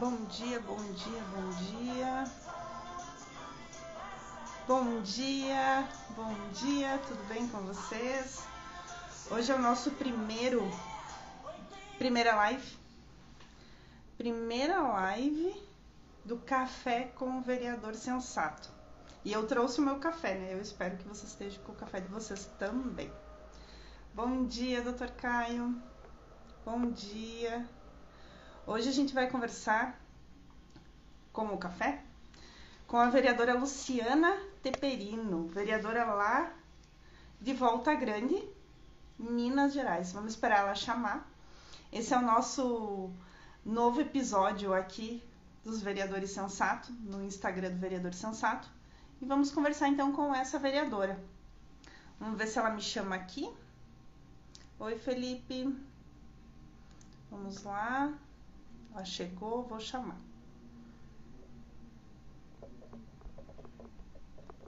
Bom dia, bom dia, bom dia. Bom dia, bom dia, tudo bem com vocês? Hoje é o nosso primeira live do Café com o Vereador Sensato. E eu trouxe o meu café, né? Eu espero que vocês estejam com o café de vocês também. Bom dia, Dr. Caio. Bom dia. Hoje a gente vai conversar com o café com a vereadora Luciana Teperino, vereadora lá de Volta Grande, Minas Gerais. Vamos esperar ela chamar. Esse é o nosso novo episódio aqui dos Vereadores Sensato, no Instagram do Vereador Sensato. E vamos conversar então com essa vereadora. Vamos ver se ela me chama aqui. Oi, Felipe. Vamos lá. Ela chegou, vou chamar.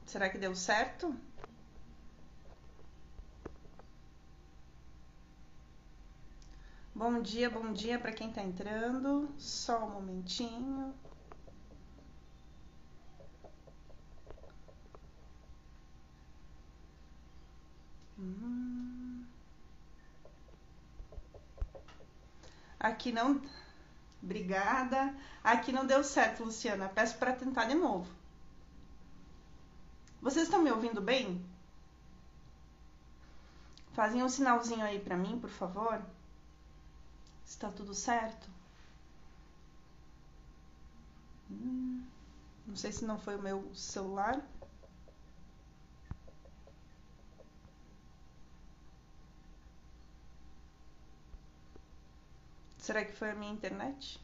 Será que deu certo? Bom dia para quem está entrando. Só um momentinho. Aqui não... Obrigada. Aqui não deu certo, Luciana. Peço para tentar de novo. Vocês estão me ouvindo bem? Fazem um sinalzinho aí para mim, por favor. Está tudo certo? Não sei se não foi o meu celular. Será que foi a minha internet?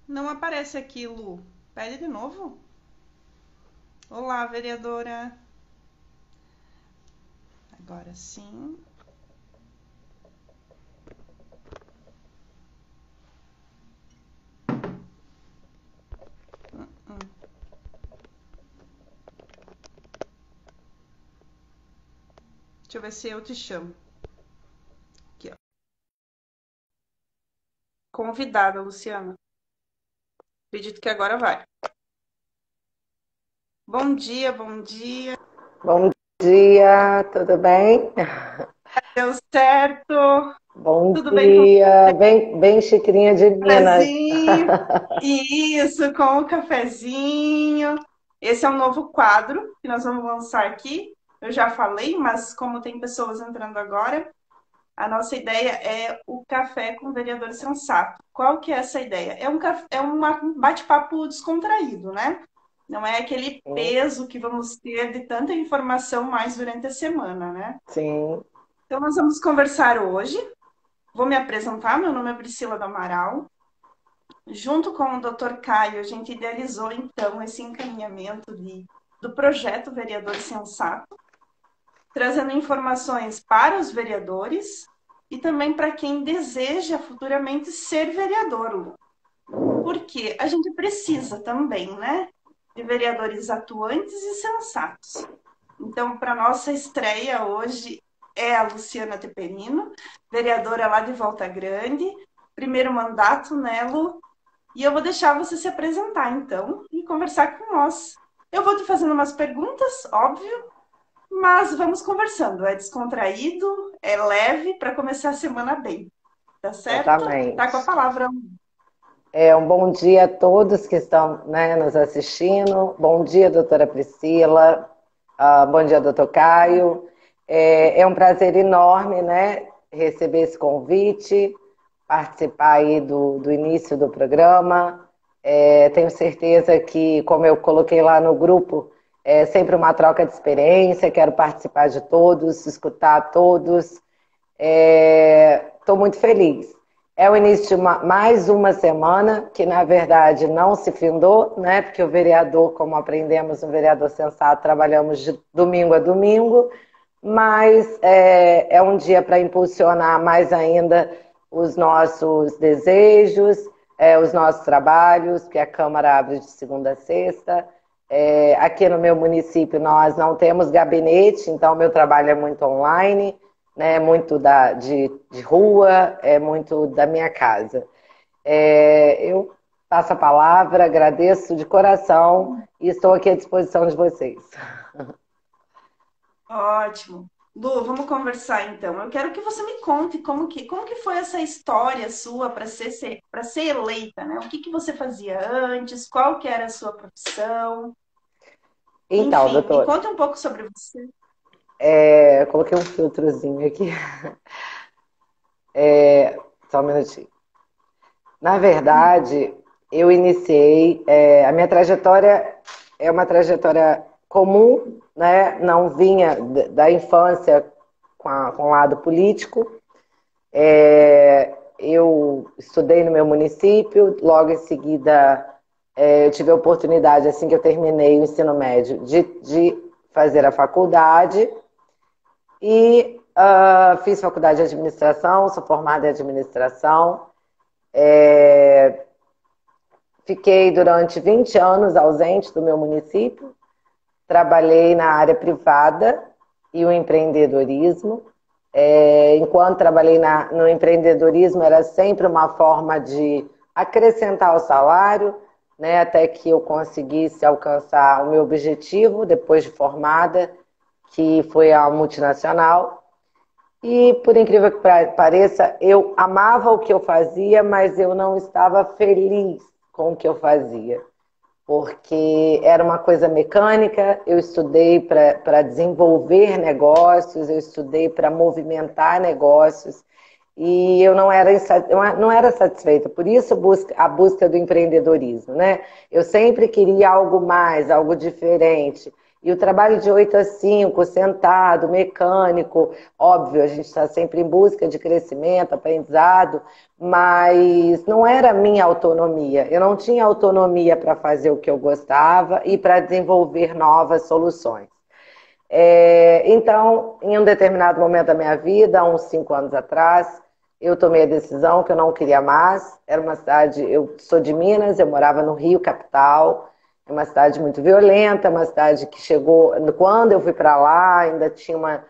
Não aparece aqui, Lu. Pede de novo. Olá, vereadora. Agora sim. Deixa eu ver se eu te chamo. Aqui, ó. Convidada, Luciana. Acredito que agora vai. Bom dia, bom dia. Bom dia, tudo bem? Deu certo. Bom Tudo bem com dia, bem xicrinha de o Minas. cafezinho? Isso, com o cafezinho. Esse é um novo quadro que nós vamos lançar aqui. Eu já falei, mas como tem pessoas entrando agora, a nossa ideia é o café com o vereador sensato. Qual que é essa ideia? É um bate-papo descontraído, né? Não é aquele peso que vamos ter de tanta informação mais durante a semana, né? Sim. Então, nós vamos conversar hoje. Vou me apresentar, meu nome é Priscila do Amaral. Junto com o Dr. Caio, a gente idealizou, então, esse encaminhamento do projeto Vereador Sensato, trazendo informações para os vereadores e também para quem deseja futuramente ser vereador. Porque a gente precisa também, né, de vereadores atuantes e sensatos. Então, para nossa estreia hoje é a Luciana Teperino, vereadora lá de Volta Grande, primeiro mandato, né, Lu? E eu vou deixar você se apresentar, então, e conversar com nós. Eu vou te fazendo umas perguntas, óbvio, mas vamos conversando. É descontraído, é leve, para começar a semana bem. Tá certo? Exatamente. Tá com a palavra. Um bom dia a todos que estão, né, nos assistindo. Bom dia, doutora Priscila. Bom dia, doutor Caio. É um prazer enorme, né, receber esse convite, participar aí do início do programa. Tenho certeza que, como eu coloquei lá no grupo, é sempre uma troca de experiência. Quero participar de todos, escutar todos. Estou muito feliz. É o início de mais uma semana, que na verdade não se findou, né? Porque o vereador, como aprendemos no Vereador Sensato, trabalhamos de domingo a domingo, mas é um dia para impulsionar mais ainda os nossos desejos, os nossos trabalhos, que a Câmara abre de segunda a sexta. Aqui no meu município nós não temos gabinete, então meu trabalho é muito online. né? É muito de rua, é muito da minha casa. Eu passo a palavra, agradeço de coração e estou aqui à disposição de vocês. Ótimo. Lu, vamos conversar então. Eu quero que você me conte como que foi essa história sua para ser eleita, né? O que que você fazia antes? Qual que era a sua profissão? Então, Enfim, me doutor, conte um pouco sobre você. coloquei um filtrozinho aqui, só um minutinho. Na verdade, eu iniciei, a minha trajetória é uma trajetória comum, né? Não vinha da infância com o lado político. Eu estudei no meu município, logo em seguida eu tive a oportunidade, assim que eu terminei o ensino médio, de fazer a faculdade e fiz faculdade de administração, sou formada em administração. Fiquei durante 20 anos ausente do meu município, trabalhei na área privada e o empreendedorismo. Enquanto trabalhei no empreendedorismo, era sempre uma forma de acrescentar o salário, né, até que eu conseguisse alcançar o meu objetivo depois de formada, que foi a multinacional. E, por incrível que pareça, eu amava o que eu fazia, mas eu não estava feliz com o que eu fazia, porque era uma coisa mecânica. Eu estudei para desenvolver negócios, eu estudei para movimentar negócios, e eu não era satisfeita. Por isso a busca do empreendedorismo, né? Eu sempre queria algo mais, algo diferente. E o trabalho de 8 a 5, sentado, mecânico, óbvio, a gente está sempre em busca de crescimento, aprendizado, mas não era a minha autonomia. Eu não tinha autonomia para fazer o que eu gostava e para desenvolver novas soluções. Então, em um determinado momento da minha vida, há uns 5 anos atrás, eu tomei a decisão que eu não queria mais. Era uma cidade, eu sou de Minas, eu morava no Rio, capital. É uma cidade muito violenta, uma cidade que chegou, quando eu fui para lá, ainda tinha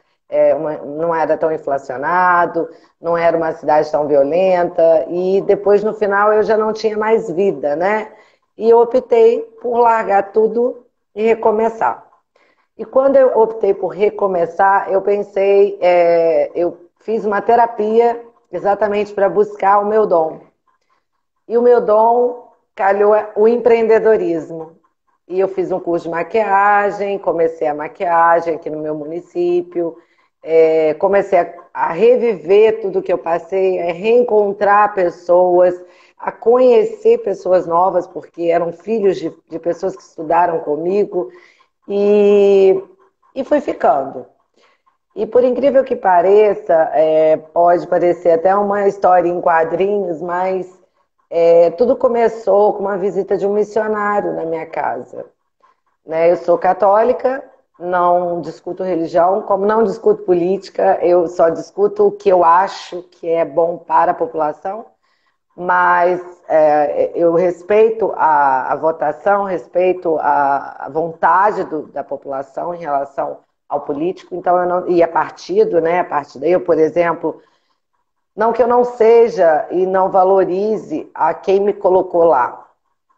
não era tão inflacionado, não era uma cidade tão violenta, e depois, no final, eu já não tinha mais vida, né? E eu optei por largar tudo e recomeçar. E quando eu optei por recomeçar, eu pensei, eu fiz uma terapia exatamente para buscar o meu dom. E o meu dom calhou o empreendedorismo. E eu fiz um curso de maquiagem, comecei a maquiagem aqui no meu município, comecei a reviver tudo que eu passei, a reencontrar pessoas, a conhecer pessoas novas, porque eram filhos de pessoas que estudaram comigo, e, e foi ficando. E por incrível que pareça, pode parecer até uma história em quadrinhos, mas tudo começou com uma visita de um missionário na minha casa. Né? Eu sou católica, não discuto religião, como não discuto política, eu só discuto o que eu acho que é bom para a população, mas eu respeito a votação, respeito a vontade da população em relação ao político, então eu não, e a partido, né? A partir daí, eu, por exemplo, não que eu não seja e não valorize a quem me colocou lá.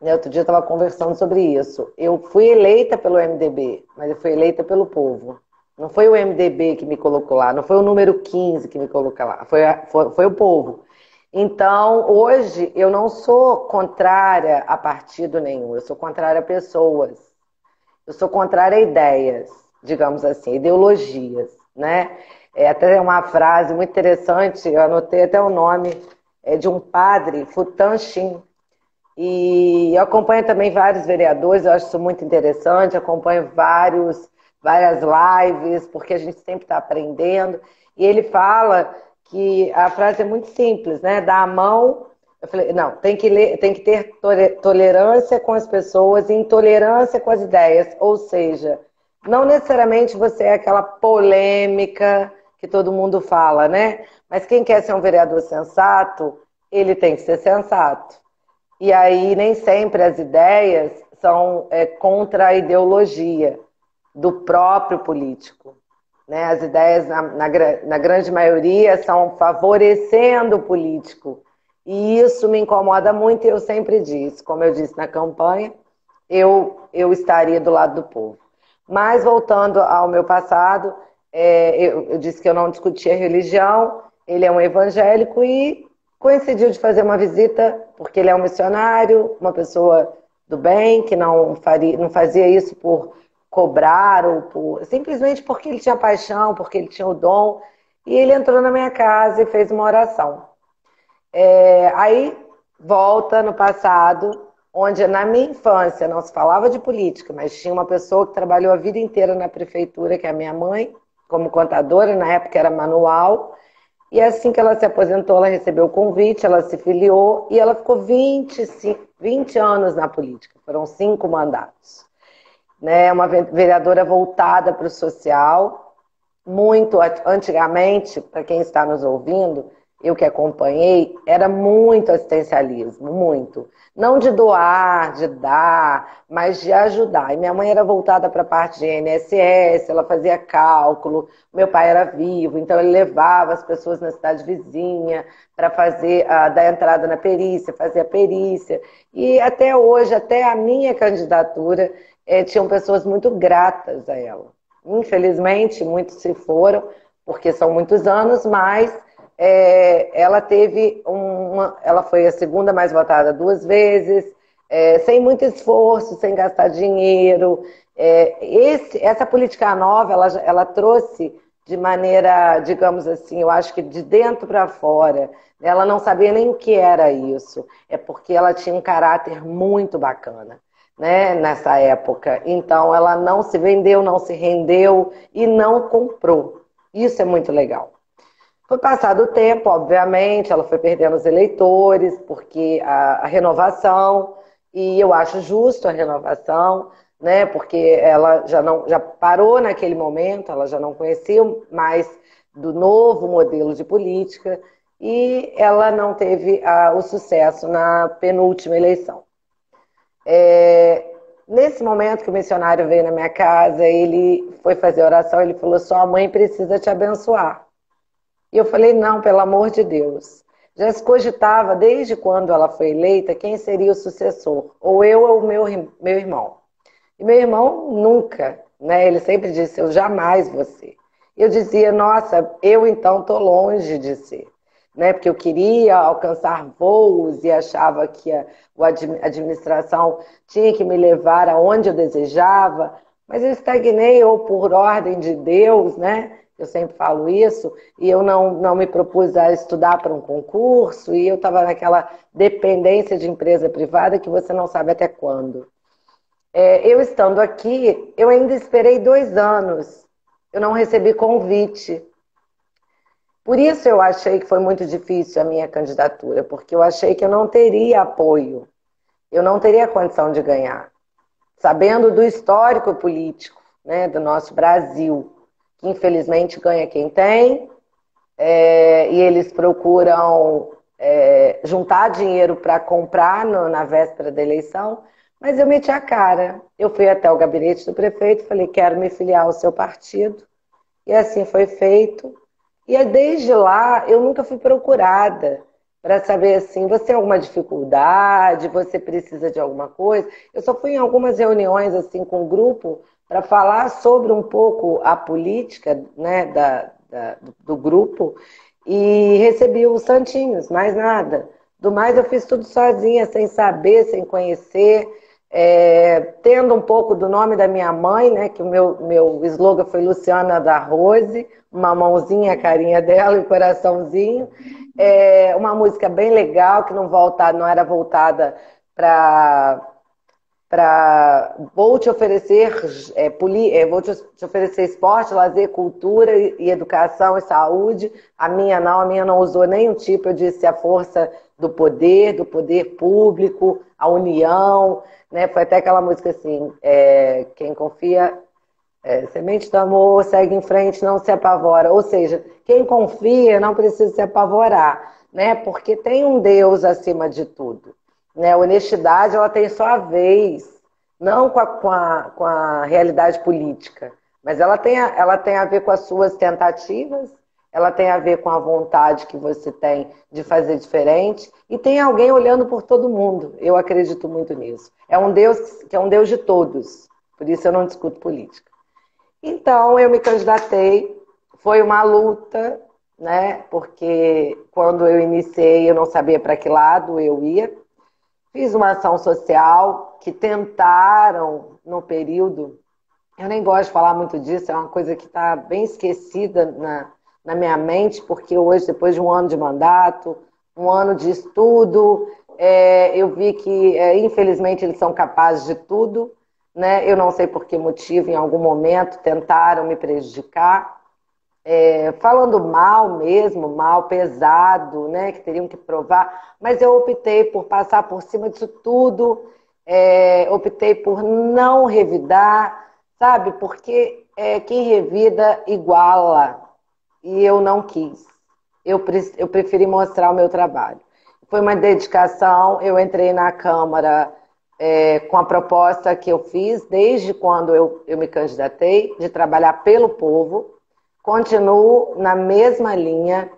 Né? Outro dia eu estava conversando sobre isso. Eu fui eleita pelo MDB, mas eu fui eleita pelo povo. Não foi o MDB que me colocou lá, não foi o número 15 que me colocou lá, foi o povo. Então, hoje, eu não sou contrária a partido nenhum, eu sou contrária a pessoas. Eu sou contrária a ideias, digamos assim, ideologias, né? Até uma frase muito interessante, eu anotei até o nome, de um padre, Futan Shin, e eu acompanho também vários vereadores, eu acho isso muito interessante, acompanho várias lives, porque a gente sempre está aprendendo, e ele fala que a frase é muito simples, né? Dar a mão. Eu falei, não, tem que ter tolerância com as pessoas e intolerância com as ideias. Ou seja, não necessariamente você é aquela polêmica que todo mundo fala, né? Mas quem quer ser um vereador sensato, ele tem que ser sensato. E aí nem sempre as ideias são contra a ideologia do próprio político. né? As ideias, na grande maioria, são favorecendo o político. E isso me incomoda muito, e eu sempre disse, como eu disse na campanha, eu estaria do lado do povo. Mas, voltando ao meu passado, eu disse que eu não discutia religião, ele é um evangélico e coincidiu de fazer uma visita, porque ele é um missionário, uma pessoa do bem, que não fazia isso por cobrar, simplesmente porque ele tinha paixão, porque ele tinha o dom, e ele entrou na minha casa e fez uma oração. Aí volta no passado, onde na minha infância não se falava de política, mas tinha uma pessoa que trabalhou a vida inteira na prefeitura, que é a minha mãe, como contadora, na época era manual, e assim que ela se aposentou, ela recebeu o convite, ela se filiou, e ela ficou 20 anos na política, foram 5 mandatos. Né? Uma vereadora voltada para o social, muito antigamente, para quem está nos ouvindo, eu que acompanhei, era muito assistencialismo, muito. Não de doar, de dar, mas de ajudar. E minha mãe era voltada para a parte de INSS, ela fazia cálculo, meu pai era vivo, então ele levava as pessoas na cidade vizinha para fazer, dar entrada na perícia, fazer a perícia. E até hoje, até a minha candidatura, tinham pessoas muito gratas a ela. Infelizmente, muitos se foram, porque são muitos anos, mas ela teve ela foi a segunda mais votada 2 vezes, sem muito esforço, sem gastar dinheiro. Essa política nova, ela trouxe de maneira, digamos assim, eu acho que de dentro para fora. Ela não sabia nem o que era isso. É porque ela tinha um caráter muito bacana, né, nessa época. Então, ela não se vendeu, não se rendeu e não comprou. Isso é muito legal. Foi passado o tempo, obviamente, ela foi perdendo os eleitores, porque a renovação, e eu acho justo a renovação, né, porque ela já parou naquele momento, ela já não conhecia mais do novo modelo de política, e ela não teve o sucesso na penúltima eleição. Nesse momento que o missionário veio na minha casa, ele foi fazer oração, ele falou, sua mãe precisa te abençoar. E eu falei, não, pelo amor de Deus. Já se cogitava, desde quando ela foi eleita, quem seria o sucessor, ou eu ou meu irmão. E meu irmão nunca, né? Ele sempre disse, eu jamais vou ser. Eu dizia, nossa, eu então estou longe de ser. Né? Porque eu queria alcançar voos e achava que a administração tinha que me levar aonde eu desejava, mas eu estagnei, ou por ordem de Deus, né? Eu sempre falo isso, e eu não me propus a estudar para um concurso, e eu estava naquela dependência de empresa privada que você não sabe até quando. Eu estando aqui, eu ainda esperei 2 anos, eu não recebi convite. Por isso eu achei que foi muito difícil a minha candidatura, porque eu achei que eu não teria apoio, eu não teria condição de ganhar. Sabendo do histórico político, né, do nosso Brasil, que infelizmente ganha quem tem, e eles procuram juntar dinheiro para comprar na véspera da eleição, mas eu meti a cara. Eu fui até o gabinete do prefeito e falei, quero me filiar ao seu partido, e assim foi feito. E desde lá eu nunca fui procurada para saber assim, você tem alguma dificuldade, você precisa de alguma coisa? Eu só fui em algumas reuniões assim com o grupo para falar sobre um pouco a política, né, do grupo, e recebi os santinhos, mais nada. Do mais eu fiz tudo sozinha, sem saber, sem conhecer, tendo um pouco do nome da minha mãe, né, que o meu slogan foi Luciana da Rose, uma mãozinha, a carinha dela e o coraçãozinho. Uma música bem legal, que não era voltada para vou te oferecer esporte, lazer, cultura e educação e saúde. A minha não usou nenhum tipo. Eu disse a força do poder público, a união, né? Foi até aquela música assim, quem confia, semente do amor, segue em frente, não se apavora. Ou seja, quem confia não precisa se apavorar, né? Porque tem um Deus acima de tudo. Né? A honestidade, ela tem sua vez, não com a realidade política, Mas ela tem a ver com as suas tentativas, ela tem a ver com a vontade que você tem de fazer diferente, e tem alguém olhando por todo mundo. Eu acredito muito nisso. É um Deus que é um Deus de todos, por isso eu não discuto política. Então eu me candidatei, foi uma luta, né? Porque quando eu iniciei eu não sabia para que lado eu ia. Fiz uma ação social que tentaram, no período, eu nem gosto de falar muito disso, é uma coisa que está bem esquecida na minha mente, porque hoje, depois de um ano de mandato, um ano de estudo, eu vi que, infelizmente, eles são capazes de tudo, né? Eu não sei por que motivo, em algum momento, tentaram me prejudicar, falando mal mesmo, mal pesado, né? Que teriam que provar, mas eu optei por passar por cima disso tudo, optei por não revidar, sabe? Porque quem revida iguala. E eu não quis. Eu preferi mostrar o meu trabalho. Foi uma dedicação. Eu entrei na Câmara com a proposta que eu fiz desde quando eu me candidatei, de trabalhar pelo povo. Continuo na mesma linha.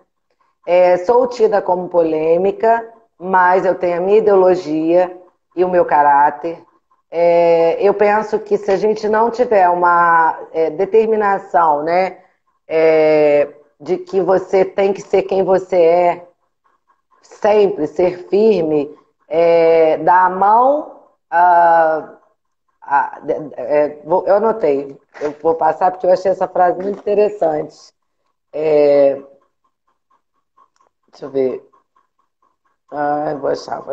Sou tida como polêmica, mas eu tenho a minha ideologia e o meu caráter. Eu penso que se a gente não tiver uma determinação, né, de que você tem que ser quem você é, sempre ser firme, dar a mão. Eu anotei, eu vou passar porque eu achei essa frase muito interessante. Deixa eu ver. Vou achar.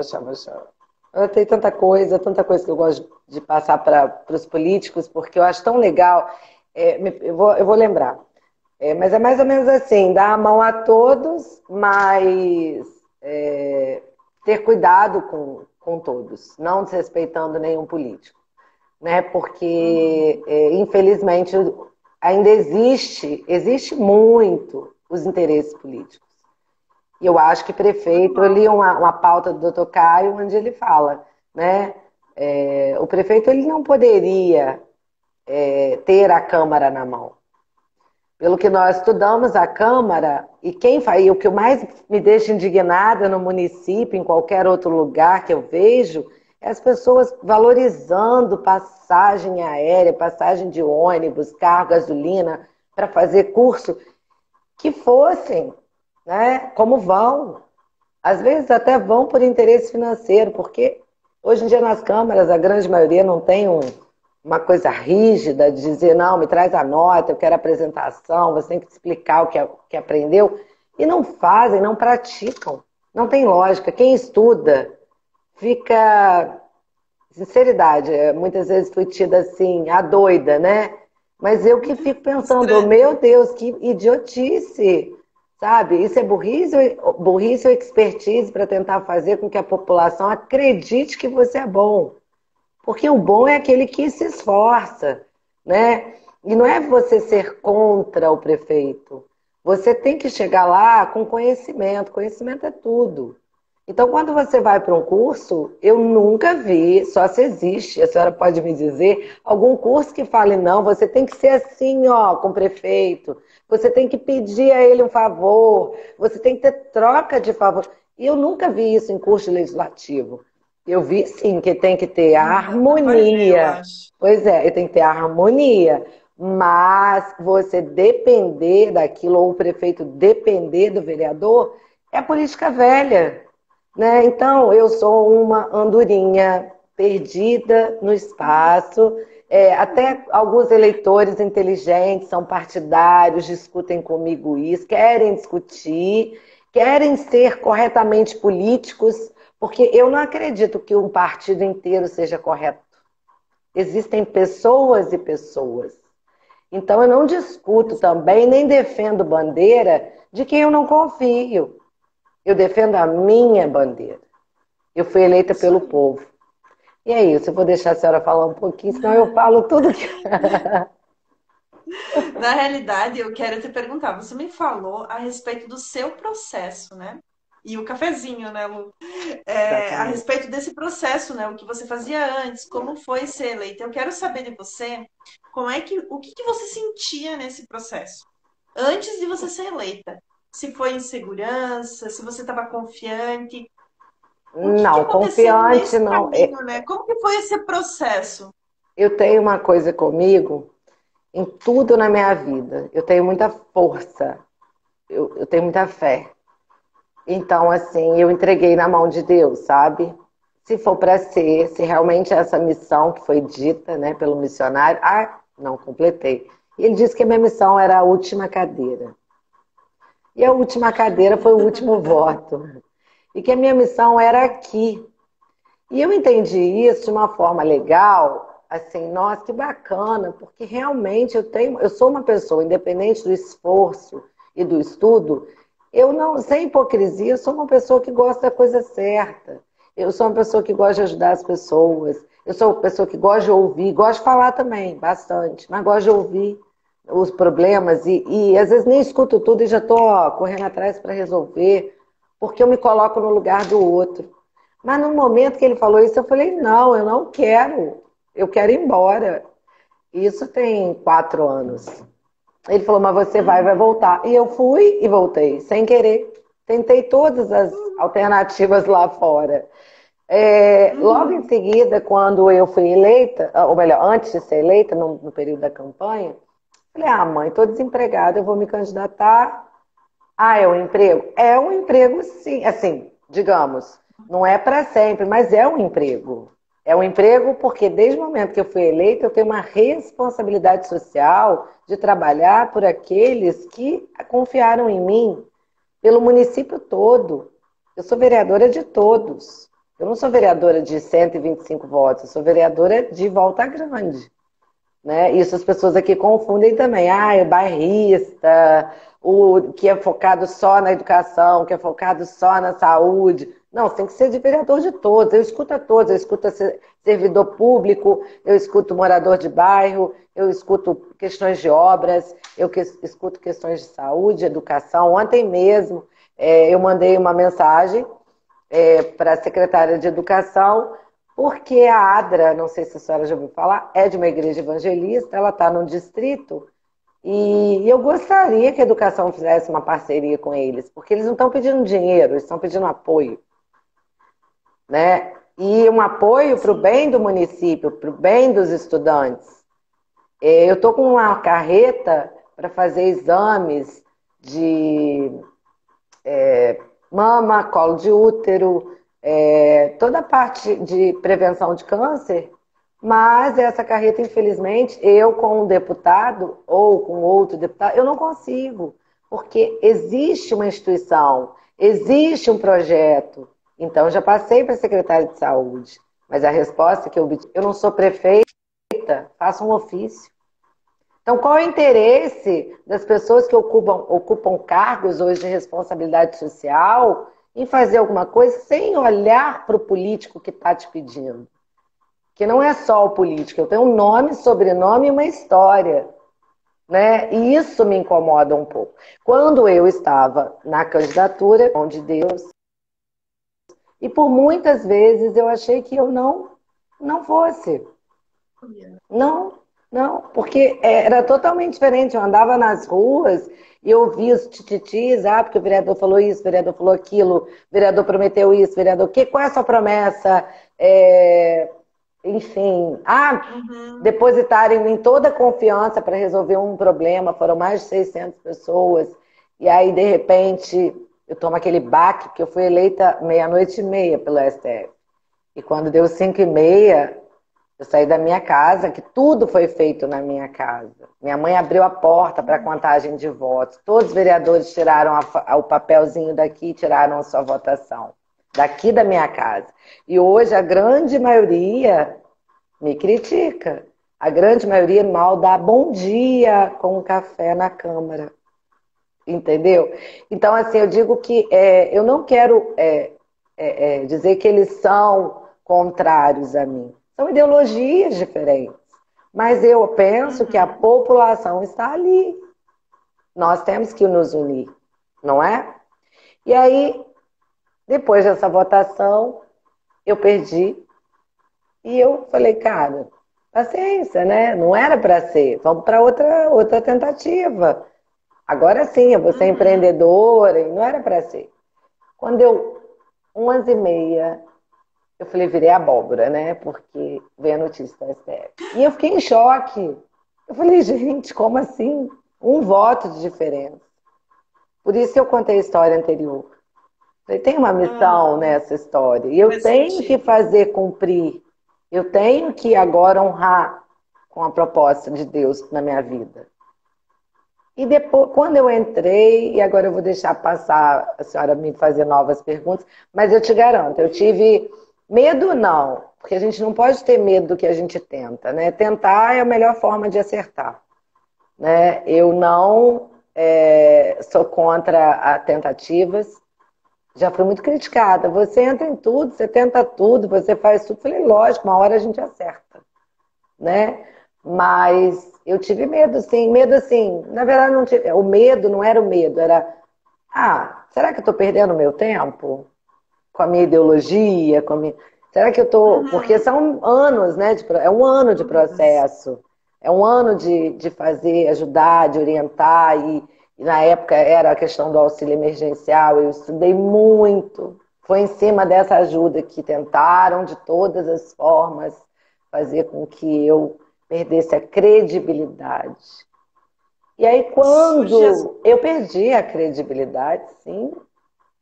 Eu tenho tanta coisa que eu gosto de passar para os políticos, porque eu acho tão legal. Eu vou lembrar. Mas é mais ou menos assim, dar a mão a todos, mas ter cuidado com todos, não desrespeitando nenhum político. Né? Porque, infelizmente, ainda existe muito os interesses políticos. E eu acho que prefeito, eu li uma pauta do Dr. Caio, onde ele fala, né? O prefeito ele não poderia ter a Câmara na mão. Pelo que nós estudamos a Câmara, e o que mais me deixa indignada no município, em qualquer outro lugar que eu vejo, é as pessoas valorizando passagem aérea, passagem de ônibus, carro, gasolina, para fazer curso, que fossem, né, como vão. Às vezes até vão por interesse financeiro, porque hoje em dia nas câmaras a grande maioria não tem uma coisa rígida de dizer, não, me traz a nota, eu quero apresentação, você tem que explicar o que aprendeu. E não fazem, não praticam. Não tem lógica. Quem estuda fica... Sinceridade, muitas vezes fui tida assim, a doida, né? Mas eu que fico pensando, meu Deus, que idiotice, sabe? Isso é burrice ou expertise para tentar fazer com que a população acredite que você é bom. Porque o bom é aquele que se esforça, né? E não é você ser contra o prefeito. Você tem que chegar lá com conhecimento. Conhecimento é tudo. Então, quando você vai para um curso, eu nunca vi, só se existe, a senhora pode me dizer, algum curso que fale, não, você tem que ser assim, ó, com o prefeito, você tem que pedir a ele um favor, você tem que ter troca de favor. E eu nunca vi isso em curso legislativo. Eu vi, sim, que tem que ter a harmonia. Pois é, tem que ter a harmonia. Mas você depender daquilo, ou o prefeito depender do vereador, é política velha. Né? Então, eu sou uma andorinha perdida no espaço. Até alguns eleitores inteligentes, são partidários, discutem comigo isso, querem discutir, querem ser corretamente políticos, porque eu não acredito que um partido inteiro seja correto. Existem pessoas e pessoas. Então, eu não discuto também, nem defendo bandeira de quem eu não confio. Eu defendo a minha bandeira. Eu fui eleita pelo povo. E é isso, eu vou deixar a senhora falar um pouquinho, senão eu falo tudo que... Na realidade, eu quero te perguntar, você me falou a respeito do seu processo, né? e o cafezinho, né, Lu? A Exatamente. respeito desse processo, né? O que você fazia antes, como foi ser eleita. Eu quero saber de você o que você sentia nesse processo antes de você ser eleita. Se foi insegurança, se você estava confiante, o que Não, aconteceu confiante nesse não. caminho, né? Como que foi esse processo? Eu tenho uma coisa comigo em tudo na minha vida. Eu tenho muita força, eu tenho muita fé. Então, assim, eu entreguei na mão de Deus, sabe? Se for para ser, se realmente é essa missão que foi dita, né, pelo missionário, não completei. E ele disse que a minha missão era a última cadeira. E a última cadeira foi o último voto. E que a minha missão era aqui. E eu entendi isso de uma forma legal, assim, nossa, que bacana, porque realmente eu sou uma pessoa, independente do esforço e do estudo, eu não, sem hipocrisia, eu sou uma pessoa que gosta da coisa certa. Eu sou uma pessoa que gosta de ajudar as pessoas. Eu sou uma pessoa que gosta de ouvir, gosta de falar também, bastante, mas gosta de ouvir os problemas e às vezes nem escuto tudo e já estou correndo atrás para resolver, porque eu me coloco no lugar do outro. Mas no momento que ele falou isso, eu falei, não, eu não quero. Eu quero ir embora. Isso tem 4 anos. Ele falou, mas você vai voltar. E eu fui e voltei, sem querer. Tentei todas as alternativas lá fora. Logo em seguida, quando eu fui eleita, ou melhor, antes de ser eleita, no período da campanha, falei, mãe, estou desempregada, eu vou me candidatar. É um emprego? É um emprego, sim. Assim, digamos, não é para sempre, mas é um emprego. É um emprego porque desde o momento que eu fui eleita, eu tenho uma responsabilidade social de trabalhar por aqueles que confiaram em mim, pelo município todo. Eu sou vereadora de todos. Eu não sou vereadora de 125 votos, eu sou vereadora de Volta Grande. Né? Isso as pessoas aqui confundem também. O bairrista, o que é focado só na educação, que é focado só na saúde. Não, você tem que ser de vereador de todos. Eu escuto a todos, eu escuto servidor público, eu escuto morador de bairro, eu escuto questões de obras, escuto questões de saúde, educação. Ontem mesmo eu mandei uma mensagem para a secretária de Educação, porque a ADRA, não sei se a senhora já ouviu falar, é de uma igreja evangelista, ela está no distrito, e eu gostaria que a educação fizesse uma parceria com eles, porque eles não estão pedindo dinheiro, eles estão pedindo apoio, né? E um apoio para o bem do município, para o bem dos estudantes. Eu estou com uma carreta para fazer exames de mama, colo de útero, toda a parte de prevenção de câncer, mas essa carreta, infelizmente, eu com um deputado ou com outro deputado, eu não consigo, porque existe uma instituição, existe um projeto. Então, eu já passei para a secretária de saúde, mas a resposta que eu obtive, eu não sou prefeita, faço um ofício. Então, qual é o interesse das pessoas que ocupam cargos hoje de responsabilidade social em fazer alguma coisa sem olhar para o político que está te pedindo? Que não é só o político, eu tenho um nome, sobrenome e uma história. Né? E isso me incomoda um pouco. Quando eu estava na candidatura, mão de Deus, e por muitas vezes eu achei que eu não fosse. Não, não, porque era totalmente diferente. Eu andava nas ruas e eu ouvia os tititis, porque o vereador falou isso, o vereador falou aquilo, o vereador prometeu isso, o vereador, qual é a sua promessa? Enfim, depositarem em toda a confiança para resolver um problema, foram mais de 600 pessoas, e aí, de repente, eu tomo aquele baque, porque eu fui eleita 00:30 pelo STF. E quando deu 5:30, eu saí da minha casa, que tudo foi feito na minha casa. Minha mãe abriu a porta para a contagem de votos. Todos os vereadores tiraram o papelzinho daqui e tiraram a sua votação. Daqui da minha casa. E hoje a grande maioria me critica. A grande maioria mal dá bom dia com um café na Câmara. Entendeu? Então, assim, eu digo que eu não quero dizer que eles são contrários a mim. São ideologias diferentes. Mas eu penso que a população está ali. Nós temos que nos unir, não é? E aí, Depois dessa votação, eu perdi e eu falei, cara, paciência, né? Não era para ser, vamos para outra tentativa. Agora sim, eu vou ser Uhum. empreendedora e não era para ser. Quando deu 11h30, eu falei, virei abóbora, né? Porque veio a notícia do STF. E eu fiquei em choque. Eu falei, gente, como assim? Um voto de diferença. Por isso que eu contei a história anterior. Falei, tem uma missão Uhum. nessa história. E eu Faz tenho que sentido. fazer cumprir. Eu tenho que agora honrar com a proposta de Deus na minha vida. E depois, quando eu entrei, e agora eu vou deixar passar a senhora me fazer novas perguntas, mas eu te garanto, eu tive medo não, porque a gente não pode ter medo do que a gente tenta, né? Tentar é a melhor forma de acertar, né? Eu não sou contra a tentativas, já fui muito criticada. Você entra em tudo, você tenta tudo, você faz tudo. Falei, lógico, uma hora a gente acerta, né? Mas eu tive medo, sim. Medo, assim, na verdade, não tive. O medo não era o medo, era, será que eu estou perdendo meu tempo? Com a minha ideologia, com a minha... Será que eu estou... Porque Uhum. são anos, né? É um ano de Dúvidas. processo. É um ano de fazer, ajudar, de orientar. E na época era a questão do auxílio emergencial. Eu estudei muito. Foi em cima dessa ajuda que tentaram, de todas as formas, fazer com que eu perdesse a credibilidade. E aí, Surge as... quando eu perdi a credibilidade, sim,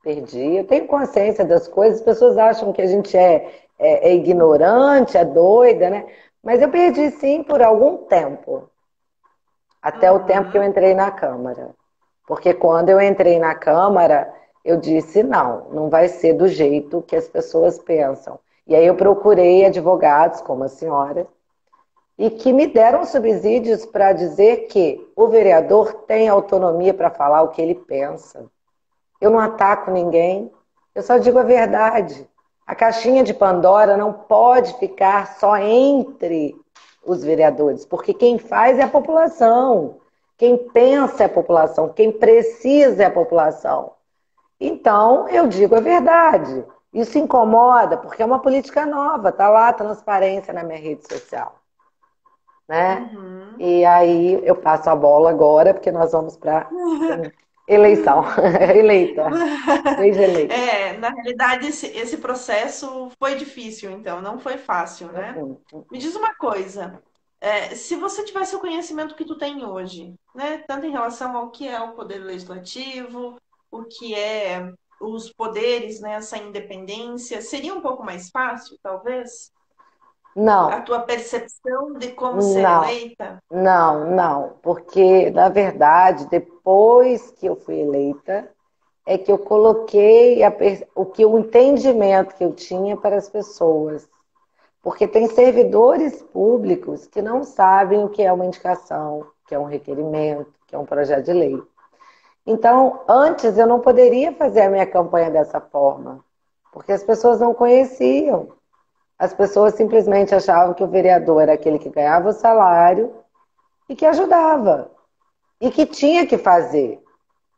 perdi. Eu tenho consciência das coisas, as pessoas acham que a gente é ignorante, é doida, né? Mas eu perdi sim por algum tempo, até o tempo que eu Uhum. entrei na Câmara. Porque quando eu entrei na Câmara, eu disse: não, não vai ser do jeito que as pessoas pensam. E aí eu procurei advogados, como a senhora, e que me deram subsídios para dizer que o vereador tem autonomia para falar o que ele pensa. Eu não ataco ninguém, eu só digo a verdade. A caixinha de Pandora não pode ficar só entre os vereadores, porque quem faz é a população, quem pensa é a população, quem precisa é a população. Então, eu digo a verdade. Isso incomoda, porque é uma política nova, tá lá a transparência na minha rede social, né? Uhum. E aí eu passo a bola agora, porque nós vamos para eleição, eleita. Seja eleito. Na realidade, esse processo foi difícil, então, não foi fácil, né? Me diz uma coisa, se você tivesse o conhecimento que tu tem hoje, né, tanto em relação ao que é o poder legislativo, o que é os poderes, né, essa independência, seria um pouco mais fácil, talvez? A Não, tua percepção de como ser não, eleita? não, porque na verdade, depois que eu fui eleita, é que eu coloquei o entendimento que eu tinha para as pessoas. Porque tem servidores públicos que não sabem o que é uma indicação, o que é um requerimento, o que é um projeto de lei. Então, antes eu não poderia fazer a minha campanha dessa forma, porque as pessoas não conheciam. As pessoas simplesmente achavam que o vereador era aquele que ganhava o salário e que ajudava, e que tinha que fazer.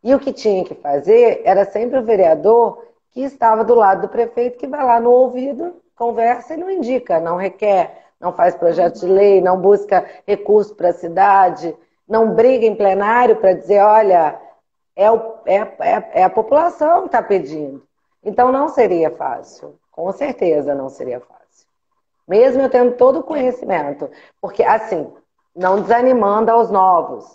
E o que tinha que fazer era sempre o vereador que estava do lado do prefeito, que vai lá no ouvido, conversa e não indica, não requer, não faz projeto de lei, Uhum. não busca recurso para a cidade, não briga em plenário para dizer, olha, é a população que está pedindo. Então não seria fácil, com certeza não seria fácil. Mesmo eu tendo todo o É. conhecimento. Porque, assim, não desanimando aos novos.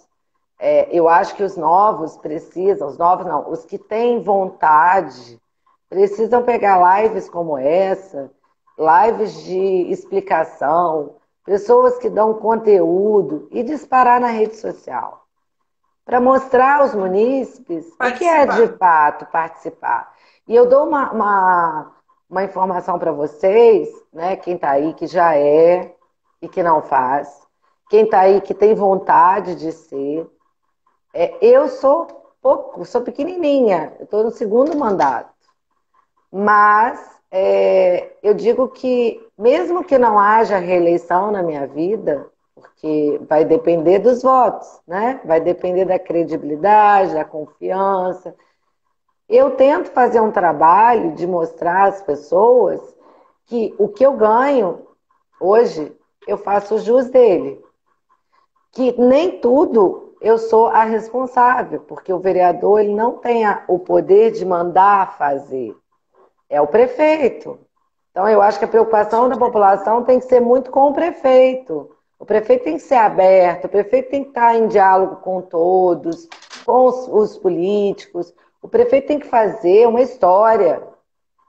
Eu acho que os novos precisam, os novos não, os que têm vontade, precisam pegar lives como essa, lives de explicação, pessoas que dão conteúdo e disparar na rede social para mostrar aos munícipes o que é de Participar. fato participar. E eu dou uma informação para vocês, né? Quem está aí que já é e que não faz, quem está aí que tem vontade de ser. Eu sou pouco, sou pequenininha, eu estou no segundo mandato, mas eu digo que mesmo que não haja reeleição na minha vida, porque vai depender dos votos, né? Vai depender da credibilidade, da confiança. Eu tento fazer um trabalho de mostrar às pessoas que o que eu ganho hoje, eu faço jus dele. Que nem tudo eu sou a responsável, porque o vereador ele não tem o poder de mandar fazer, é o prefeito. Então, eu acho que a preocupação da população tem que ser muito com o prefeito. O prefeito tem que ser aberto, o prefeito tem que estar em diálogo com todos, com os políticos. O prefeito tem que fazer uma história.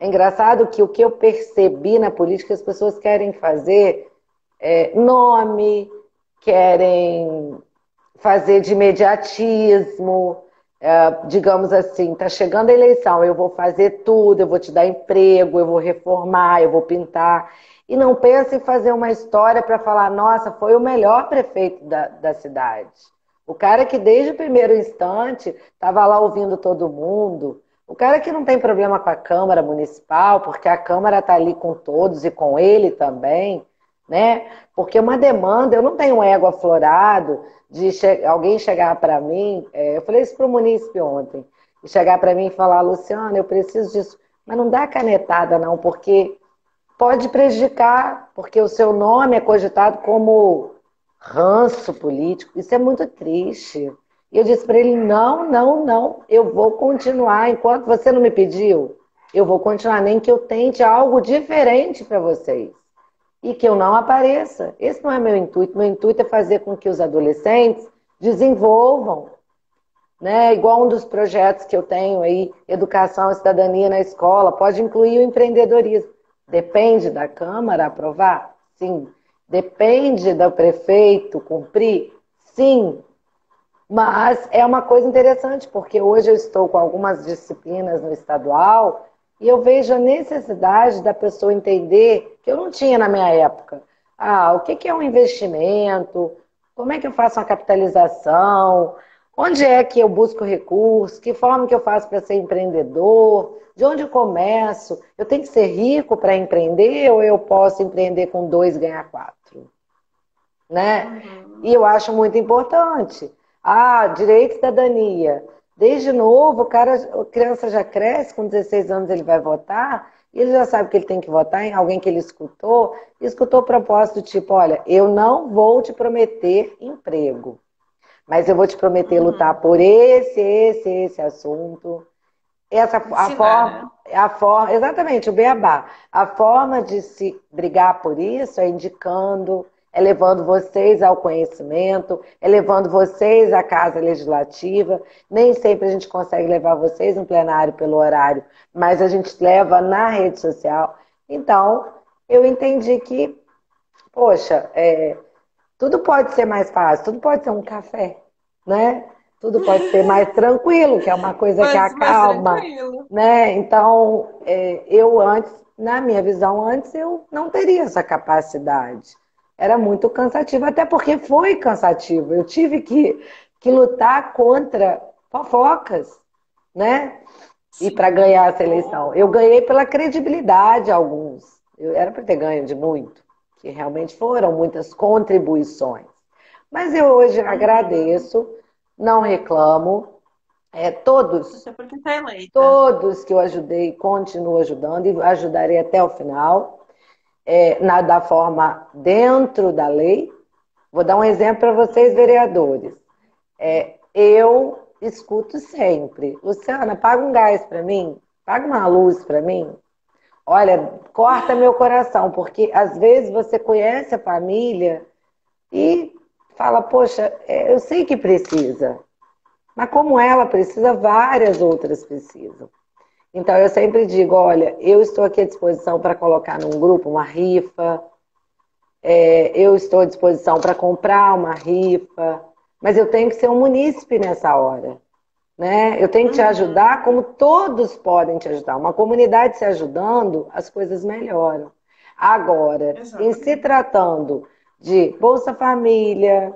É engraçado que o que eu percebi na política, as pessoas querem fazer nome, querem fazer de imediatismo, digamos assim, está chegando a eleição, eu vou fazer tudo, eu vou te dar emprego, eu vou reformar, eu vou pintar. E não pensa em fazer uma história para falar, nossa, foi o melhor prefeito da cidade. O cara que desde o primeiro instante estava lá ouvindo todo mundo. O cara que não tem problema com a Câmara Municipal, porque a Câmara está ali com todos e com ele também, né? Porque uma demanda, eu não tenho um ego aflorado de alguém chegar para mim, eu falei isso para o munícipe ontem, e chegar para mim e falar, Luciana, eu preciso disso, mas não dá canetada não, porque pode prejudicar, porque o seu nome é cogitado como ranço político, isso é muito triste. E eu disse para ele, não, não, não, eu vou continuar, enquanto você não me pediu, eu vou continuar, nem que eu tente algo diferente para vocês e que eu não apareça. Esse não é meu intuito. Meu intuito é fazer com que os adolescentes desenvolvam, né? Igual um dos projetos que eu tenho aí, Educação e Cidadania na Escola, pode incluir o empreendedorismo. Depende da Câmara aprovar? Sim. Depende do prefeito cumprir? Sim. Mas é uma coisa interessante, porque hoje eu estou com algumas disciplinas no estadual e eu vejo a necessidade da pessoa entender que eu não tinha na minha época. Ah, o que é um investimento? Como é que eu faço uma capitalização? Onde é que eu busco recursos? Que forma que eu faço para ser empreendedor? De onde eu começo? Eu tenho que ser rico para empreender ou eu posso empreender com dois e ganhar quatro? Né? Uhum. E eu acho muito importante. Ah, direito e cidadania. Desde novo, a criança já cresce, com 16 anos ele vai votar, e ele já sabe que ele tem que votar em alguém que ele escutou propósito do tipo, olha, eu não vou te prometer emprego, mas eu vou te prometer lutar Uhum. por esse assunto. Essa Ensinar, né? a forma, exatamente, o beabá. A forma de se brigar por isso é indicando, é levando vocês ao conhecimento, é levando vocês à casa legislativa. Nem sempre a gente consegue levar vocês no plenário pelo horário, mas a gente leva na rede social. Então, eu entendi que, poxa, tudo pode ser mais fácil, tudo pode ser um café, né? Tudo pode ser mais tranquilo, que é uma coisa que Mais acalma, tranquilo. né? Então, eu antes, na minha visão, antes eu não teria essa capacidade. Era muito cansativo, até porque foi cansativo. Eu tive que lutar contra fofocas, né? E para Sim. ganhar essa eleição. Eu ganhei pela credibilidade alguns. Eu era para ter ganho de muito, que realmente foram muitas contribuições. Mas eu hoje Uhum. agradeço, não reclamo. Todos, Até porque tá eleita. todos que eu ajudei, continuo ajudando e ajudarei até o final, da forma dentro da lei. Vou dar um exemplo para vocês, Uhum. vereadores. Eu escuto sempre, Luciana, paga um gás para mim, paga uma luz para mim. Olha, corta meu coração, porque às vezes você conhece a família e fala, poxa, eu sei que precisa, mas como ela precisa, várias outras precisam. Então eu sempre digo, olha, eu estou aqui à disposição para colocar num grupo uma rifa, eu estou à disposição para comprar uma rifa, mas eu tenho que ser um munícipe nessa hora. Né? Eu tenho que te ajudar Uhum. como todos podem te ajudar. Uma comunidade se ajudando, as coisas melhoram. Agora, em se Exatamente. tratando de Bolsa Família,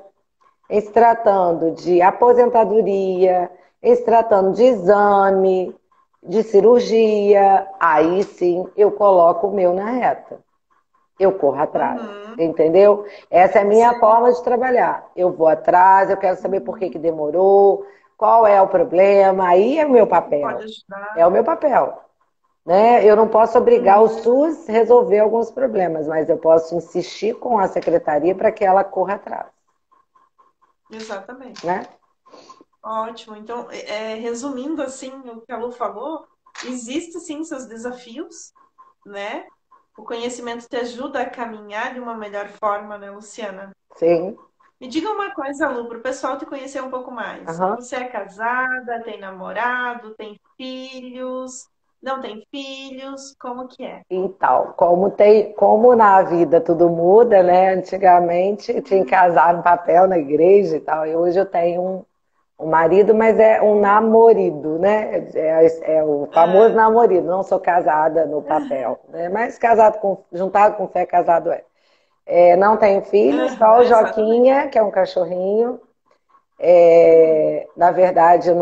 em se tratando de aposentadoria, em se tratando de exame, de cirurgia, aí sim eu coloco o meu na reta. Eu corro atrás, Uhum. entendeu? Essa é a minha Sim. forma de trabalhar. Eu vou atrás, eu quero saber por que Uhum. que demorou, qual é o problema, aí é o meu Pode papel. ajudar. É o meu papel. Né? Eu não posso obrigar o Uhum. SUS a resolver alguns problemas, mas eu posso insistir com a secretaria para que ela corra atrás. Exatamente. Né? Ótimo. Então, resumindo assim o que a Lu falou, existem sim seus desafios, né? O conhecimento te ajuda a caminhar de uma melhor forma, né, Luciana? Sim. Me diga uma coisa, Lu, para o pessoal te conhecer um pouco mais. Uhum. Você é casada, tem namorado, tem filhos, não tem filhos? Como que é? Então, como na vida tudo muda, né? Antigamente tinha que casar no papel na igreja e tal, e hoje eu tenho um marido, mas é um namorido, né? É o famoso Ah, namorido, não sou casada no papel, né? Mas casado juntado com fé, casado é. Não tenho filhos, só o exatamente. Joquinha, que é um cachorrinho. Na verdade, eu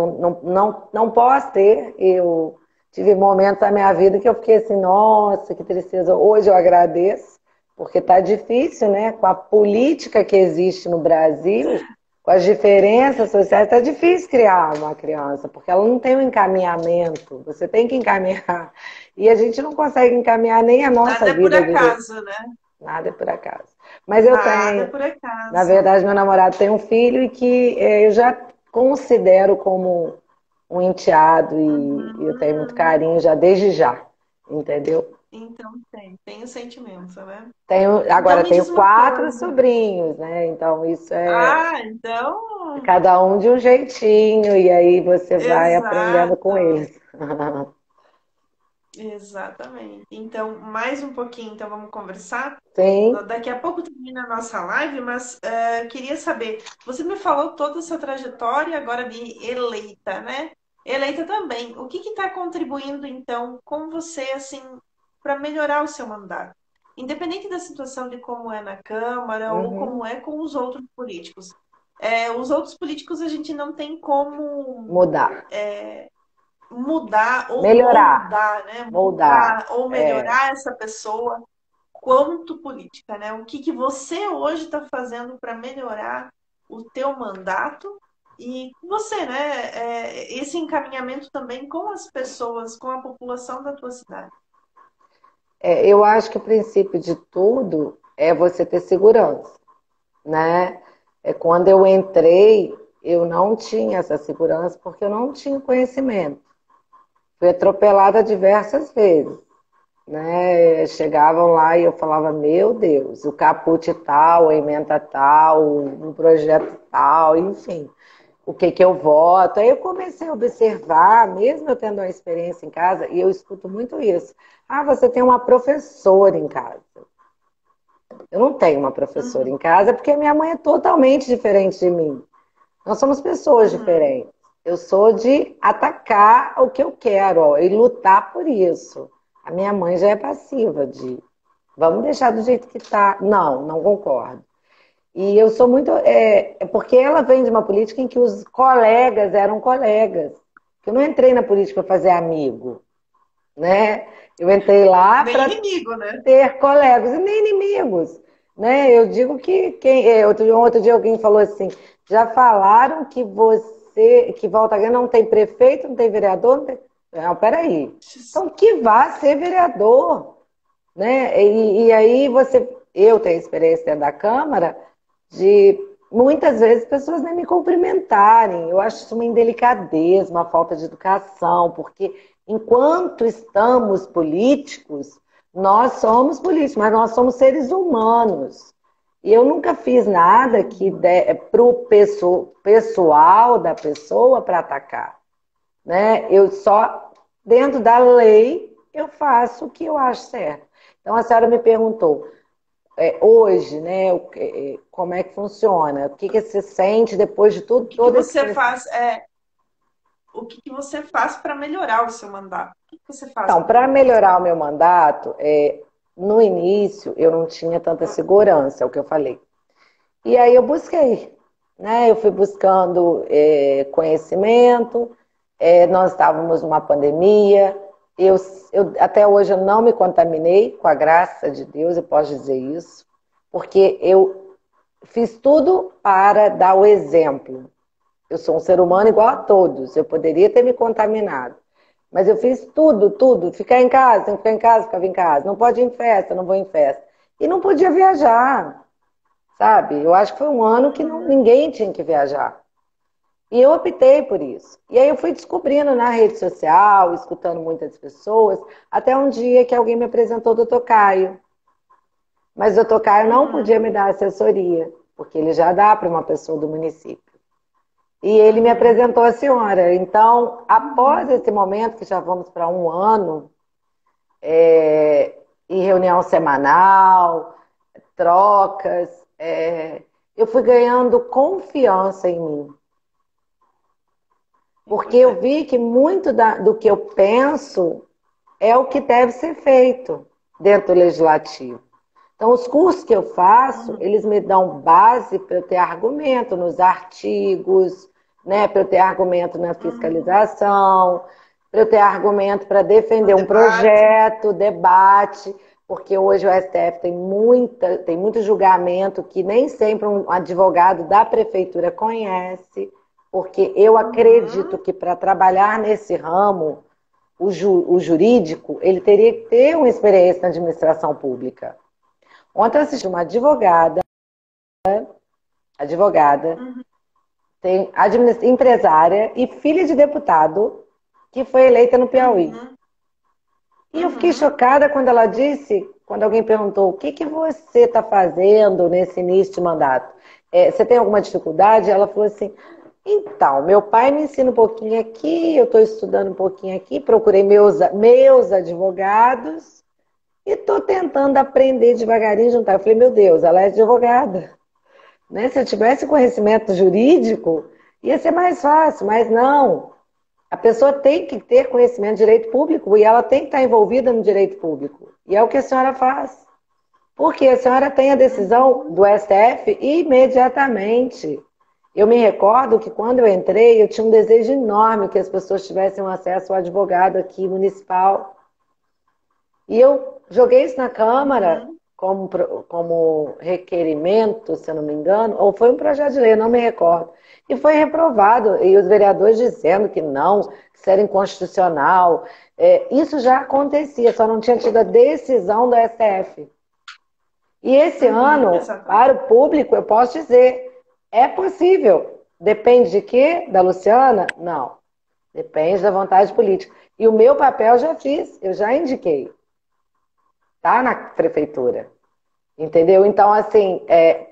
não posso ter. Eu tive momentos da minha vida que eu fiquei assim, nossa, que tristeza. Hoje eu agradeço, porque tá difícil, né? Com a política que existe no Brasil, com as diferenças sociais, tá difícil criar uma criança, porque ela não tem um encaminhamento. Você tem que encaminhar. E a gente não consegue encaminhar nem a nossa Nada é por vida direito. acaso, né? Nada é por acaso. Mas eu Nada é tenho. por Na acaso. verdade, meu namorado tem um filho e que eu já considero como um enteado e eu tenho muito Uhum. carinho já desde já, entendeu? Então tem o sentimento, né? Então Agora me tenho diz uma 4 coisa. sobrinhos, né? Então isso é Ah, então. cada um de um jeitinho e aí você vai aprendendo com Exato. eles. Exatamente. Então, mais um pouquinho, então vamos conversar. Sim. Daqui a pouco termina a nossa live, mas queria saber, você me falou toda essa trajetória agora de eleita, né? Eleita também. O que está contribuindo, então, com você, assim, para melhorar o seu mandato? Independente da situação de como é na Câmara ou Uhum. como é com os outros políticos. Os outros políticos a gente não tem como Mudar. mudar ou Melhorar. moldar, né? Moldar. Mudar ou É, melhorar essa pessoa quanto política, né? O que você hoje está fazendo para melhorar o teu mandato e você, né? Esse encaminhamento também com as pessoas, com a população da tua cidade. eu acho que o princípio de tudo é você ter segurança, né? Quando eu entrei, eu não tinha essa segurança porque eu não tinha conhecimento. Fui atropelada diversas vezes, né? Chegavam lá e eu falava, meu Deus, o caput tal, a emenda tal, um projeto tal, enfim, o que que eu voto? Aí eu comecei a observar, mesmo eu tendo uma experiência em casa, e eu escuto muito isso. Ah, você tem uma professora em casa. Eu não tenho uma professora Uhum, em casa porque minha mãe é totalmente diferente de mim. Nós somos pessoas uhum. diferentes. Eu sou de atacar o que eu quero, ó, e lutar por isso. A minha mãe já é passiva de vamos deixar do jeito que está. Não, não concordo. E eu sou muito. É porque ela vem de uma política em que os colegas eram colegas. Eu não entrei na política para fazer amigo, né? Eu entrei lá Nem para inimigo, né? ter colegas e nem inimigos, né? Eu digo que outro dia alguém falou assim, já falaram que Volta Redonda não tem prefeito, não tem vereador, não tem... Não, peraí. Então que vá ser vereador, né? E aí eu tenho experiência dentro da Câmara de muitas vezes pessoas nem me cumprimentarem. Eu acho isso uma indelicadeza, uma falta de educação, porque enquanto estamos políticos, nós somos políticos, mas nós somos seres humanos. E eu nunca fiz nada que para o pessoal da pessoa para atacar, né? Eu só, dentro da lei, eu faço o que eu acho certo. Então a senhora me perguntou, hoje, né? Como é que funciona? O que que você sente depois de tudo, O que todo esse você conhecimento? faz o que você faz para melhorar o seu mandato? O que você faz Então, para para melhorar o seu melhorar o mandato? meu mandato, no início eu não tinha tanta segurança, é o que eu falei. E aí eu busquei, né? Eu fui buscando conhecimento, nós estávamos numa pandemia, até hoje eu não me contaminei, com a graça de Deus, eu posso dizer isso, porque eu fiz tudo para dar o exemplo. Eu sou um ser humano igual a todos. Eu poderia ter me contaminado. Mas eu fiz tudo, tudo. Ficar em casa, tem que ficar em casa, ficava em casa. Não pode ir em festa, não vou em festa. E não podia viajar, sabe? Eu acho que foi um ano que ninguém tinha que viajar. E eu optei por isso. E aí eu fui descobrindo na rede social, escutando muitas pessoas, até um dia que alguém me apresentou o Dr. Caio. Mas o Dr. Caio não podia me dar assessoria, porque ele já dá para uma pessoa do município. E ele me apresentou a senhora. Então, após esse momento, que já vamos para um ano, em reunião semanal, trocas, eu fui ganhando confiança em mim. Porque eu vi que muito do que eu penso é o que deve ser feito dentro do legislativo. Então, os cursos que eu faço, eles me dão base para eu ter argumento nos artigos, né, para eu ter argumento na fiscalização, para eu ter argumento para defender um projeto, debate, porque hoje o STF tem muito julgamento que nem sempre um advogado da prefeitura conhece, porque eu acredito que para trabalhar nesse ramo, o jurídico, ele teria que ter uma experiência na administração pública. Ontem eu assisti uma advogada, tem empresária e filha de deputado que foi eleita no Piauí. E eu fiquei chocada quando ela disse, quando alguém perguntou, o que, que você está fazendo nesse início de mandato? Você tem alguma dificuldade? Ela falou assim, então, meu pai me ensina um pouquinho aqui, eu estou estudando um pouquinho aqui, procurei meus advogados e estou tentando aprender devagarinho, juntar. Eu falei, meu Deus, ela é advogada. Né? Se eu tivesse conhecimento jurídico, ia ser mais fácil, mas não. A pessoa tem que ter conhecimento de direito público e ela tem que estar envolvida no direito público. E é o que a senhora faz. Porque a senhora tem a decisão do STF imediatamente. Eu me recordo que quando eu entrei, eu tinha um desejo enorme que as pessoas tivessem um acesso ao advogado aqui municipal. E eu joguei isso na Câmara como requerimento, se eu não me engano, ou foi um projeto de lei, eu não me recordo. E foi reprovado, e os vereadores dizendo que não, que isso era inconstitucional. Isso já acontecia, só não tinha tido a decisão do STF. E esse ano, para o público, eu posso dizer, é possível. Depende de quê? Da Luciana? Não. Depende da vontade política. E o meu papel já fiz, eu já indiquei. Tá na prefeitura. Entendeu? Então, assim,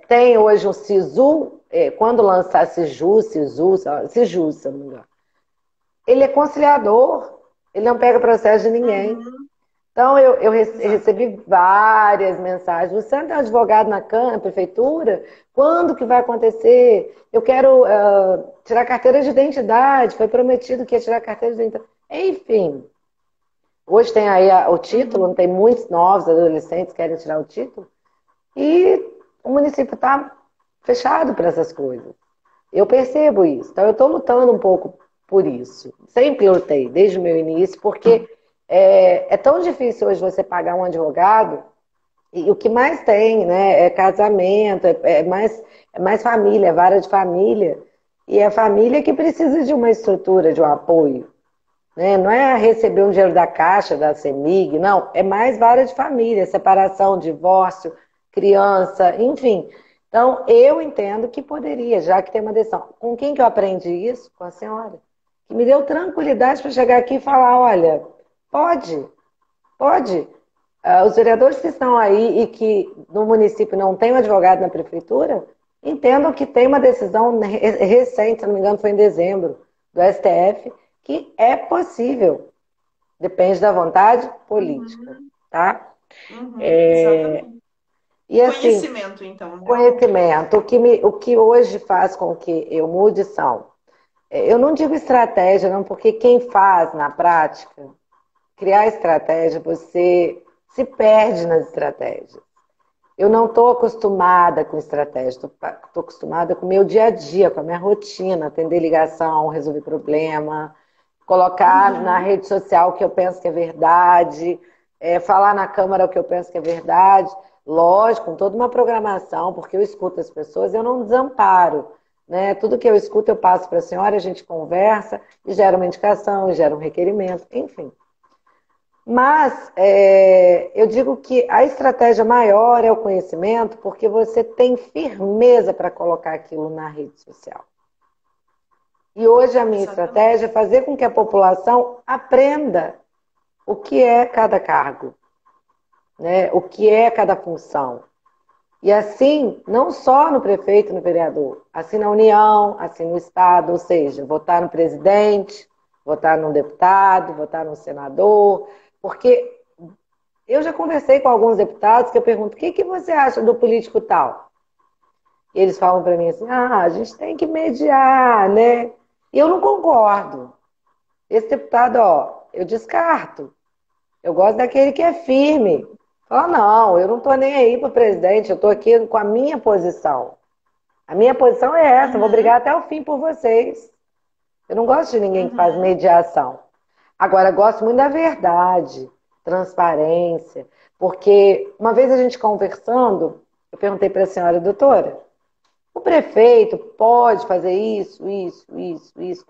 tem hoje um SISU, quando lançar SISU, se eu não me engano, ele é conciliador, ele não pega processo de ninguém. Então, eu recebi várias mensagens. Você não tem um advogado na Câmara, prefeitura? Quando que vai acontecer? Eu quero tirar carteira de identidade. Foi prometido que ia tirar carteira de identidade. Enfim, hoje tem aí o título, tem muitos novos adolescentes que querem tirar o título. E o município está fechado para essas coisas. Eu percebo isso. Então, eu estou lutando um pouco por isso. Sempre lutei, desde o meu início, porque é tão difícil hoje você pagar um advogado, e o que mais tem, né, é casamento, é mais família, é vara de família. E é a família que precisa de uma estrutura, de um apoio. Né? Não é receber um dinheiro da Caixa, da CEMIG, não. É mais vara de família, separação, divórcio, criança, enfim. Então, eu entendo que poderia, já que tem uma decisão. Com quem que eu aprendi isso? Com a senhora. Que me deu tranquilidade para chegar aqui e falar, olha, pode. Os vereadores que estão aí e que no município não tem um advogado na prefeitura, entendam que tem uma decisão recente, se não me engano, foi em dezembro, do STF, que é possível. Depende da vontade política, tá? Exatamente. E, assim, conhecimento, então. Né? Conhecimento. O que hoje faz com que eu mude são... Eu não digo estratégia, não, porque quem faz na prática, criar estratégia, você se perde nas estratégias. Eu não estou acostumada com estratégia, estou acostumada com o meu dia a dia, com a minha rotina, atender ligação, resolver problema, colocar na rede social o que eu penso que é verdade, falar na Câmara o que eu penso que é verdade, lógico, com toda uma programação, porque eu escuto as pessoas, eu não desamparo, né? Tudo que eu escuto eu passo para a senhora, a gente conversa e gera uma indicação, e gera um requerimento, enfim. Mas eu digo que a estratégia maior é o conhecimento, porque você tem firmeza para colocar aquilo na rede social. E hoje a minha estratégia é fazer com que a população aprenda o que é cada cargo, né? O que é cada função. E assim, não só no prefeito e no vereador, assim na União, assim no Estado, ou seja, votar no presidente, votar num deputado, votar num senador, porque eu já conversei com alguns deputados que eu pergunto, o que você acha do político tal? E eles falam para mim assim, a gente tem que mediar, né? E eu não concordo. Esse deputado, ó, eu descarto. Eu gosto daquele que é firme. Fala, não, eu não estou nem aí para o presidente, eu estou aqui com a minha posição. A minha posição é essa, eu vou brigar até o fim por vocês. Eu não gosto de ninguém que faz mediação. Agora, gosto muito da verdade, transparência, porque uma vez a gente conversando, eu perguntei para a senhora, doutora, o prefeito pode fazer isso, isso, isso, isso.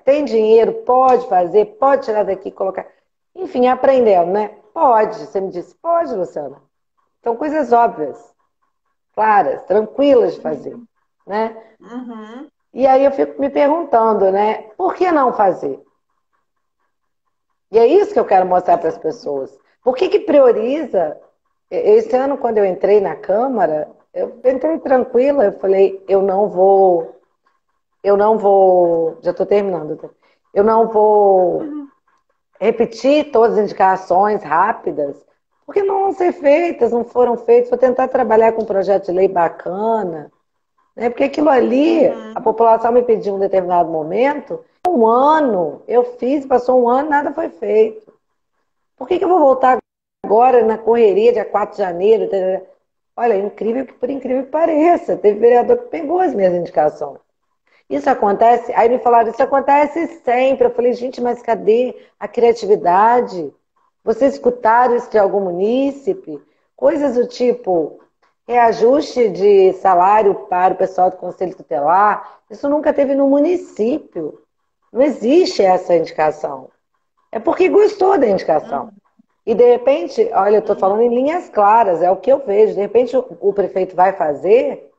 Tem dinheiro, pode fazer, pode tirar daqui e colocar. Enfim, aprendendo, né? Pode. Você me disse, pode, Luciana. São coisas óbvias, claras, tranquilas de fazer, né? E aí eu fico me perguntando, né? Por que não fazer? E é isso que eu quero mostrar para as pessoas. Por que prioriza? Esse ano, quando eu entrei na Câmara, eu entrei tranquila, eu falei, eu não vou, já estou terminando, tá? Eu não vou repetir todas as indicações rápidas, porque não vão ser feitas, não foram feitas, vou tentar trabalhar com um projeto de lei bacana, né? Porque aquilo ali, a população me pediu em um determinado momento, um ano, eu fiz, passou um ano, nada foi feito. Por que eu vou voltar agora na correria, dia 4 de janeiro? Olha, por incrível que pareça, teve vereador que pegou as minhas indicações. Isso acontece? Aí me falaram, isso acontece sempre. Eu falei, gente, mas cadê a criatividade? Vocês escutaram isso de algum munícipe? Coisas do tipo, reajuste de salário para o pessoal do Conselho Tutelar. Isso nunca teve no município. Não existe essa indicação. É porque gostou da indicação. E de repente, olha, eu estou falando em linhas claras, é o que eu vejo. De repente o prefeito vai fazer,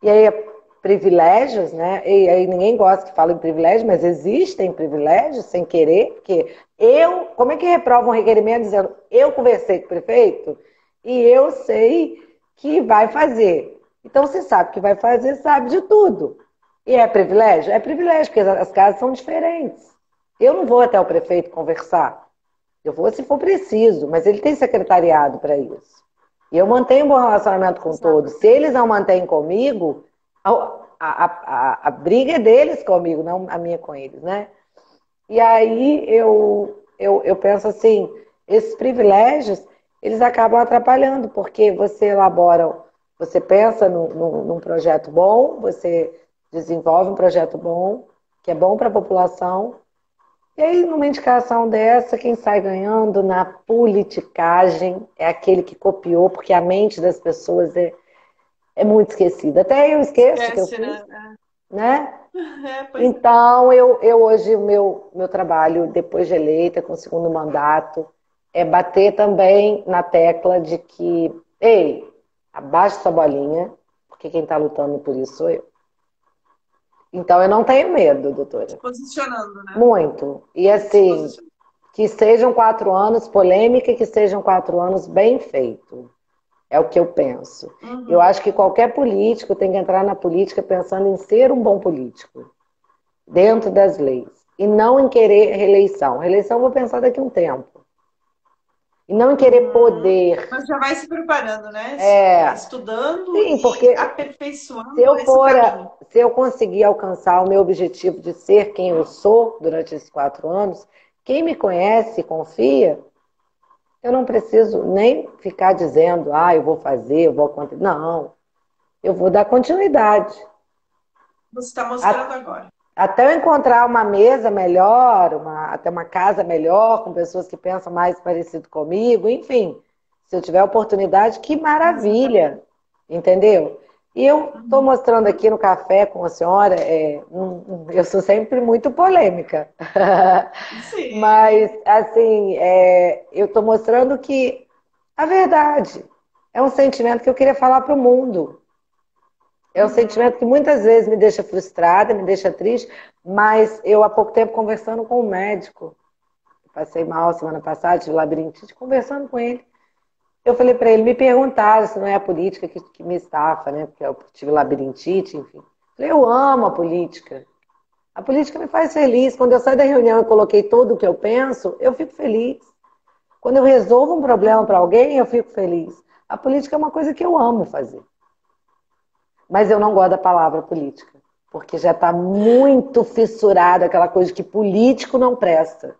e aí privilégios, né? E aí ninguém gosta que fala em privilégio, mas existem privilégios sem querer, porque como é que reprova um requerimento dizendo, eu conversei com o prefeito e eu sei que vai fazer. Então você sabe que vai fazer, sabe de tudo. E é privilégio? É privilégio, porque as casas são diferentes. Eu não vou até o prefeito conversar. Eu vou se for preciso, mas ele tem secretariado para isso. E eu mantenho um bom relacionamento com todos. Se eles não mantêm comigo, a briga é deles comigo, não a minha com eles, né? E aí eu penso assim, esses privilégios, eles acabam atrapalhando, porque você elabora, você pensa num projeto bom, você desenvolve um projeto bom, que é bom para a população, e aí, numa indicação dessa, quem sai ganhando na politicagem é aquele que copiou, porque a mente das pessoas é muito esquecida. Até eu esqueço que eu fiz, né? Então, eu hoje, o meu trabalho, depois de eleita, com o segundo mandato, é bater também na tecla de que, ei, abaixa essa bolinha, porque quem está lutando por isso sou eu. Então, eu não tenho medo, doutora. Se posicionando, né? Muito. E assim, que sejam 4 anos polêmica e que sejam 4 anos bem feito. É o que eu penso. Eu acho que qualquer político tem que entrar na política pensando em ser um bom político, dentro das leis. E não em querer reeleição. Reeleição eu vou pensar daqui a um tempo. E não em querer poder. Mas já vai se preparando, né? Estudando. Sim, porque e aperfeiçoando se eu conseguir alcançar o meu objetivo de ser quem eu sou durante esses 4 anos, quem me conhece e confia, eu não preciso nem ficar dizendo, eu vou fazer, eu vou acontecer. Não, eu vou dar continuidade. Você está mostrando agora. Até eu encontrar uma mesa melhor, até uma casa melhor, com pessoas que pensam mais parecido comigo, enfim. Se eu tiver oportunidade, que maravilha, entendeu? E eu estou mostrando aqui no café com a senhora, eu sou sempre muito polêmica, Sim. mas assim, eu estou mostrando que a verdade é um sentimento que eu queria falar para o mundo. É um sentimento Uhum. que muitas vezes me deixa frustrada, me deixa triste, mas eu há pouco tempo conversando com um médico, passei mal semana passada, tive labirintite, conversando com ele. Eu falei para ele, me perguntaram se não é a política que me estafa, né? Porque eu tive labirintite, enfim. Eu falei, eu amo a política. A política me faz feliz. Quando eu saio da reunião e coloquei tudo o que eu penso, eu fico feliz. Quando eu resolvo um problema para Uhum. alguém, eu fico feliz. A política é uma coisa que eu amo fazer. Mas eu não gosto da palavra política. Porque já está muito fissurada aquela coisa de que político não presta.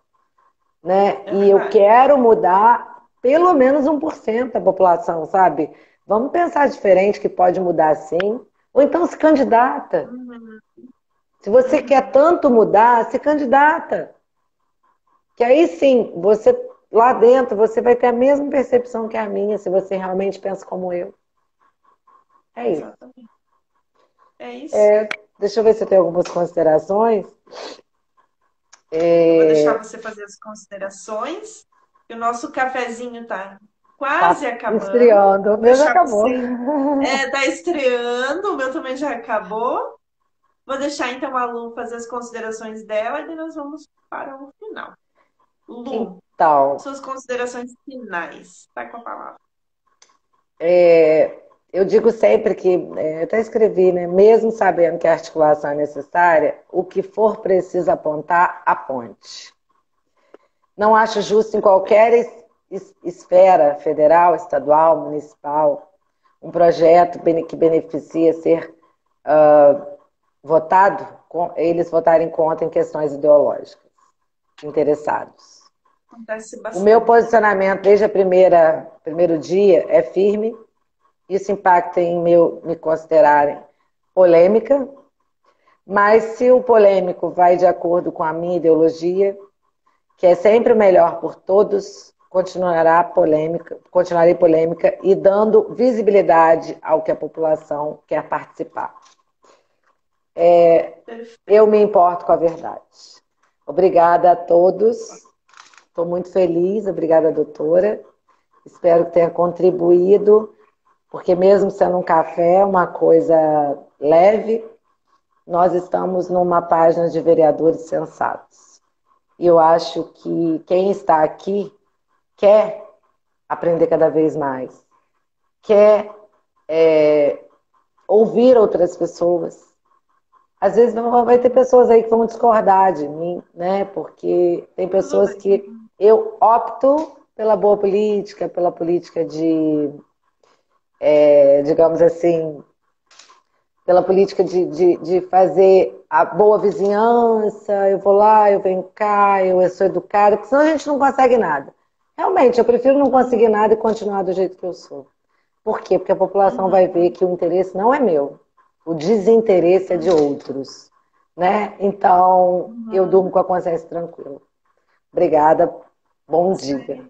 Né? É E eu verdade. quero mudar pelo menos 1% da população, sabe? Vamos pensar diferente que pode mudar sim. Ou então se candidata. Uhum. Se você quer Uhum. tanto mudar, se candidata. Que aí sim, você lá dentro, você vai ter a mesma percepção que a minha, se você realmente pensa como eu. É isso. Exatamente. É isso. Deixa eu ver se eu tenho algumas considerações. Eu vou deixar É, você fazer as considerações. E o nosso cafezinho tá quase tá acabando. esfriando. O Vou meu já deixar acabou. você. Tá estreando, o meu também já acabou. Vou deixar então a Lu fazer as considerações dela e daí nós vamos para o final. Lu, Então, suas considerações finais. Tá com a palavra. eu digo sempre que, eu até escrevi, né? Mesmo sabendo que a articulação é necessária, o que for preciso apontar, aponte. Não acho justo em Perfeito. qualquer esfera, federal, estadual, municipal, um projeto que beneficia ser votado, eles votarem contra em questões ideológicas, interessados. Acontece O meu bastante. posicionamento desde primeiro dia é firme. Isso impacta em me considerarem polêmica, mas se o polêmico vai de acordo com a minha ideologia, que é sempre o melhor por todos, continuarei polêmica e dando visibilidade ao que a população quer participar. Eu Perfeito. me importo com a verdade. Obrigada a todos. Estou muito feliz. Obrigada, doutora. Espero que tenha contribuído, porque mesmo sendo um café, uma coisa leve, nós estamos numa página de vereadores sensatos. E eu acho que quem está aqui quer aprender cada vez mais, quer ouvir outras pessoas. Às vezes vai ter pessoas aí que vão discordar de mim, né? Porque tem Tudo pessoas bem. que eu opto pela boa política, pela política digamos assim, pela política de fazer a boa vizinhança, eu vou lá, eu venho cá, eu sou educada, porque senão a gente não consegue nada. Realmente, eu prefiro não conseguir Uhum. nada e continuar do jeito que eu sou. Por quê? Porque a população vai ver Uhum. que o interesse não é meu, o desinteresse é de Uhum. outros. Né? Então, eu durmo Uhum. com a consciência tranquila. Obrigada, bom Isso dia. aí.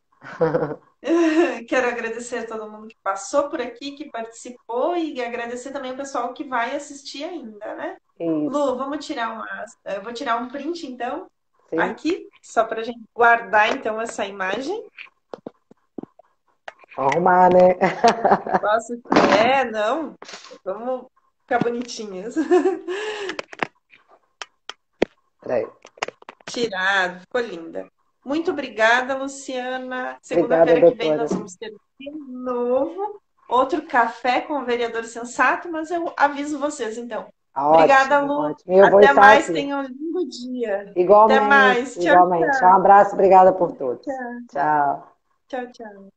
Quero agradecer a todo mundo que passou por aqui, que participou, e agradecer também o pessoal que vai assistir ainda, né? Isso, Lu, eu vou tirar um print então, sim. aqui, só para a gente guardar então essa imagem. Vamos arrumar, né? Posso? Não, vamos ficar bonitinhas. Peraí. Tirado, ficou linda. Muito obrigada, Luciana. Obrigada, Segunda-feira que vem doutora. nós vamos ter de novo outro café com o vereador sensato, mas eu aviso vocês então. Obrigada, Ótimo, Lu. ótimo. E eu vou Até estar mais. aqui. Tenham um lindo dia. Até Igualmente, mais. Tchau, igualmente. Um tchau. abraço, obrigada por todos. Tchau, Tchau. tchau, tchau.